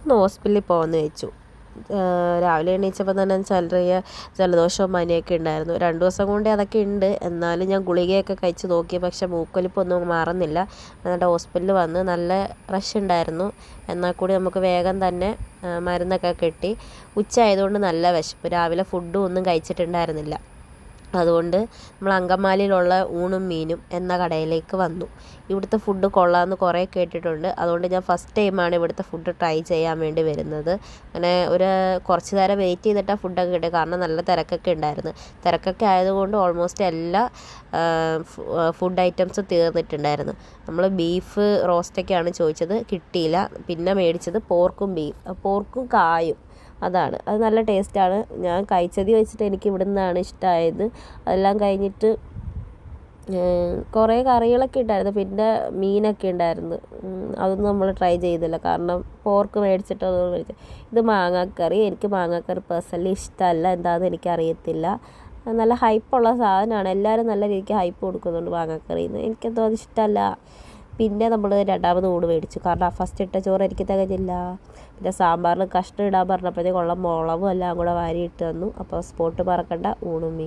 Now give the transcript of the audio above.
ഒന്ന് ഹോസ്പിറ്റലിൽ പോകുമെന്ന് വെച്ചു. രാവിലെ എണീച്ചപ്പോൾ തന്നെ ചെറിയ ജലദോഷവും പനിയൊക്കെ ഉണ്ടായിരുന്നു. 2 ദിവസം കൊണ്ടേ അതൊക്കെ ഉണ്ട്. എന്നാലും ഞാൻ ഗുളികയൊക്കെ കഴിച്ച് നോക്കി, പക്ഷേ മൂക്കൊലിപ്പൊന്നും മാറുന്നില്ല. എന്നിട്ട് ഹോസ്പിറ്റലിൽ വന്ന് നല്ല റഷ് ഉണ്ടായിരുന്നു. എന്നാൽ കൂടി നമുക്ക് വേഗം തന്നെ മരുന്നൊക്കെ കിട്ടി. ഉച്ച ആയതുകൊണ്ട് നല്ല വിശപ്പ്. രാവിലെ ഫുഡും ഒന്നും കഴിച്ചിട്ടുണ്ടായിരുന്നില്ല. അതുകൊണ്ട് നമ്മൾ അങ്കമാലിയിലുള്ള ഊണും മീനും എന്ന കടയിലേക്ക് വന്നു. ഇവിടുത്തെ ഫുഡ് കൊള്ളാമെന്ന് കുറേ കേട്ടിട്ടുണ്ട്. അതുകൊണ്ട് ഞാൻ ഫസ്റ്റ് ടൈമാണ് ഇവിടുത്തെ ഫുഡ് ട്രൈ ചെയ്യാൻ വേണ്ടി വരുന്നത്. അങ്ങനെ കുറച്ച് നേരം വെയിറ്റ് ചെയ്തിട്ടാണ് ഫുഡൊക്കെ കിട്ടിയത്. കാരണം നല്ല തിരക്കൊക്കെ ഉണ്ടായിരുന്നു. തിരക്കൊക്കെ ആയതുകൊണ്ട് ഓൾമോസ്റ്റ് എല്ലാ ഫുഡ് ഐറ്റംസും തീർന്നിട്ടുണ്ടായിരുന്നു. നമ്മൾ ബീഫ് റോസ്റ്റൊക്കെയാണ് ചോദിച്ചത്, കിട്ടിയില്ല. പിന്നെ മേടിച്ചത് പോർക്കും കായും. അത് നല്ല ടേസ്റ്റാണ്. ഞാൻ കഴിച്ചത് വെച്ചിട്ട് എനിക്ക് ഇവിടെ നിന്നാണ് ഇഷ്ടമായത്. അതെല്ലാം കഴിഞ്ഞിട്ട് കുറേ കറികളൊക്കെ ഉണ്ടായിരുന്നു. പിന്നെ മീനൊക്കെ ഉണ്ടായിരുന്നു. അതൊന്നും നമ്മൾ ട്രൈ ചെയ്തില്ല, കാരണം പോർക്ക് മേടിച്ചിട്ട് ഇത് മാങ്ങാക്കറി. എനിക്ക് മാങ്ങാക്കറി പേഴ്സണലി ഇഷ്ടമല്ല, എന്താണെന്ന് എനിക്കറിയത്തില്ല. നല്ല ഹൈപ്പുള്ള സാധനമാണ്. എല്ലാവരും നല്ല രീതിക്ക് ഹൈപ്പ് കൊടുക്കുന്നുണ്ട് മാങ്ങാക്കറിന്ന്. എനിക്കെന്തോ അത് ഇഷ്ടമല്ല. പിന്നെ നമ്മൾ രണ്ടാമത് ഊണ് മേടിച്ചു, കാരണം ഫസ്റ്റ് ഇട്ട ചോറ് എനിക്ക് തികഞ്ഞില്ല. പിന്നെ സാമ്പാറിൽ കഷ്ണം ഇടാൻ പറഞ്ഞപ്പോഴത്തേക്കുള്ള മുളകും എല്ലാം കൂടെ വാരി ഇട്ട് തന്നു. അപ്പോൾ സ്പോട്ട് മറക്കണ്ട, ഊണും മീൻ.